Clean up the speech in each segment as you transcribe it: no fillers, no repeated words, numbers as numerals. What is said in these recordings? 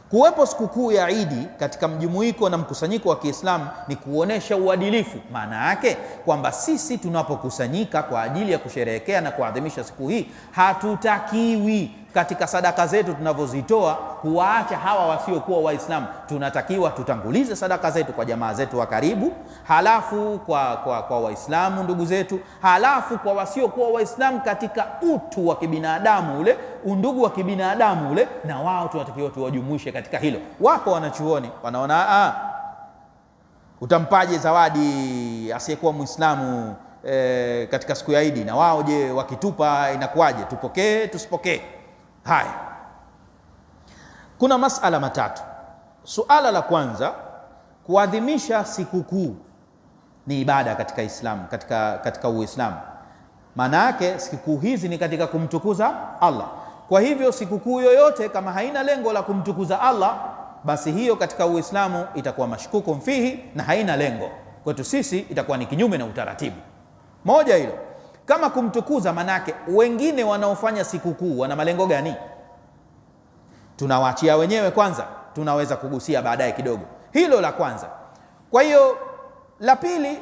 Kuwepo sikukuu ya Idi katika mjumuiko na mkusanyiko wa Kiislamu ni kuonesha uadilifu. Maana yake kwamba sisi tunapokusanyika kwa ajili ya kusherehekea na kuadhimisha siku hii, hatutakiwi katika sadaka zetu tunavyozitoa kuwaacha hawa wasiokuwa Waislamu. Tunatakiwa tutangulize sadaka zetu kwa jamaa zetu wa karibu, halafu kwa Waislamu ndugu zetu, halafu kwa wasiokuwa Waislamu katika utu wa kibinadamu ule, undugu wa kibinadamu ule, na wao tunatakiwa tuwajumuishe katika hilo. Wako wanachuoni wanaona utampaje zawadi asiyekuwa Muislamu katika siku ya Idi, na wao je, wakitupa inakuwaje? Tupokee tusipokee? Haya, kuna masala matatu. Suala la kwanza, kuadhimisha sikukuu ni ibada katika Islamu, katika Uislamu. Maana yake sikukuu hizi ni katika kumtukuza Allah. Kwa hivyo sikukuu yoyote kama haina lengo la kumtukuza Allah, basi hiyo katika Uislamu itakuwa mashkuku fihi na haina lengo. Kwetu sisi itakuwa ni kinyume na utaratibu. Moja hilo. Kama kumtukuza, manake wengine wanaofanya sikukuu wana malengo gani? Tunawaachia wenyewe kwanza, tunaweza kugusia baadaye kidogo. Hilo la kwanza. Kwa hiyo la pili,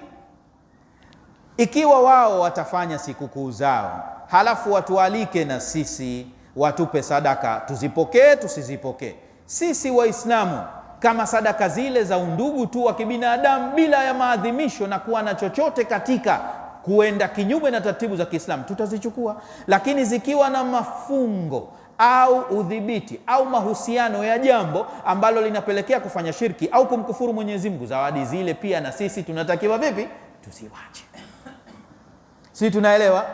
ikiwa wao watafanya sikukuu zao halafu watualike na sisi, watupe sadaka, tuzipokee tusizipokee, sisi Waislamu kama sadaka zile za undugu tu wa kibinadamu bila ya maadhimisho na kuwa na chochote katika kuenda kinyume na taratibu za Kiislamu, tutazichukua. Lakini zikiwa na mafungo au udhibiti au mahusiano ya jambo ambalo linapelekea kufanya shirki au kumkufuru Mwenyezi Mungu, zawadi zile pia na sisi tunatakiwa vipi? Tusiwache. Sisi tunaelewa?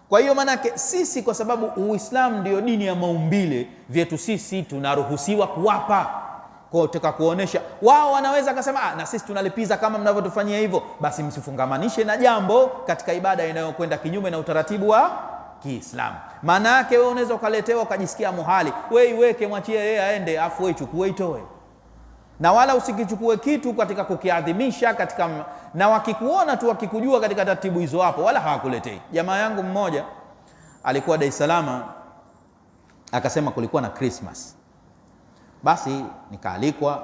Kwa hiyo manake sisi, kwa sababu Uislamu ndio dini ya maumbile, vyetu sisi tunaruhusiwa kuwapa. Kwa tutaka kuonesha wao wanaweza kusema na sisi tunalipiza kama mnavyotufanyia hivyo, basi msifungamanishe na jambo katika ibada inayokwenda kinyume na utaratibu wa Kiislamu. Maana yake wewe unaweza ukaletewa ukajisikia muhali, wewe iweke, mwachie yeye aende, afu wewe chukue itoe. Na wala usikichukue kitu katika kukiadhimisha katika, na wakikuona tu wakikujua katika taratibu hizo hapo wala hawakuletei. Jamaa yangu mmoja alikuwa Dar es Salaam, akasema kulikuwa na Christmas. Basi nikaalikwa.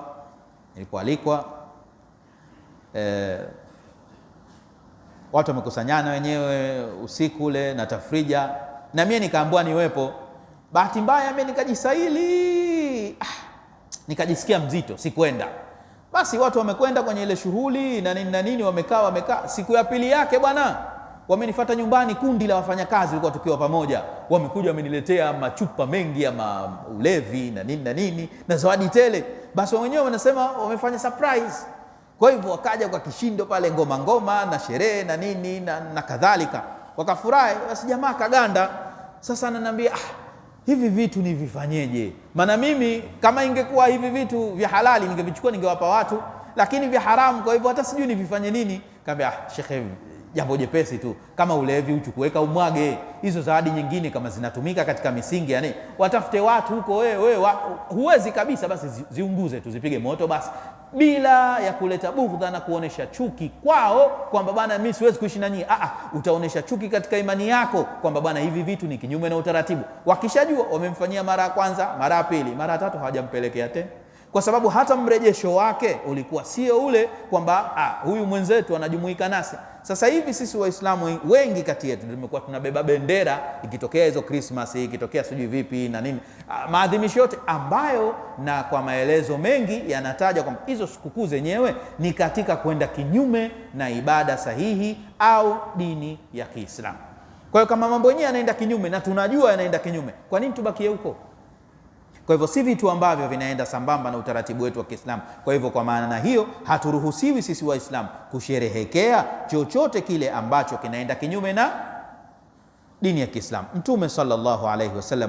Nilipoalikwa watu wamekusanyana wenyewe usiku ule na tafrija, na mimi nikaambiwa niwepo. Bahati mbaya mimi nikajisaili, nikajisikia mzito, sikwenda. Basi watu wamekwenda kwenye ile shughuli na nini na nini, wamekaa. Siku ya pili yake bwana, wamenifuata nyumbani, kundi la wafanyakazi, walikuwa tukiwa pamoja, wamekuja wameniletea machupa mengi ya ulevi na nini na nini na zawadi tele. Basi wenyewe wanasema wamefanya surprise. Kwa hivyo wakaja kwa kishindo pale, ngoma na sherehe na nini na kadhalika, wakafurahi. Basi jamaa kaganda. Sasa ananiambia, hivi vitu nivifanyeje? Maana mimi kama ingekuwa hivi vitu vya halali ningevichukua ningewapa watu, lakini vya haramu, kwa hivyo hata sijui nivifanye nini. Kaambia, shekhe, jambo jepesi tu, kama ulevi uchukueka umwage. Hizo zawadi nyingine kama zinatumika katika misingi yani, watafute watu huko, wewe huwezi kabisa, basi ziunguze tu, zipige moto basi, bila ya kuleta bughdha na kuonesha chuki kwao kwamba bwana mimi siwezi kuishi na nyinyi. Utaonesha chuki katika imani yako kwamba bwana hivi vitu ni kinyume na utaratibu. Wakishajua wamemfanyia mara ya kwanza, mara ya pili, mara ya tatu, hawajampelekea tena, kwa sababu hata mrejesho wake ulikuwa sio ule kwamba huyu mwenzetu anajumuika nasi. Sasa hivi sisi Waislamu wengi kati yetu tumekuwa tunabeba bendera, ikitokea hizo Christmas, ikitokea sijui vipi na nini, maadhimisho yote ambayo, na kwa maelezo mengi yanataja kwamba hizo sikukuu zenyewe ni katika kwenda kinyume na ibada sahihi au dini ya Kiislamu. Kwa hiyo kama mambo yenyewe yanaenda kinyume na tunajua yanaenda kinyume, kwa nini tubakie huko? Kwa hivyo si vitu ambavyo vinaenda sambamba na utaratibu wetu wa Kiislamu. Kwa hivyo kwa maana hiyo haturuhusiwi sisi Waislamu kusherehekea chochote kile ambacho kinaenda kinyume na dini ya Kiislamu. Mtume sallallahu alaihi wasallam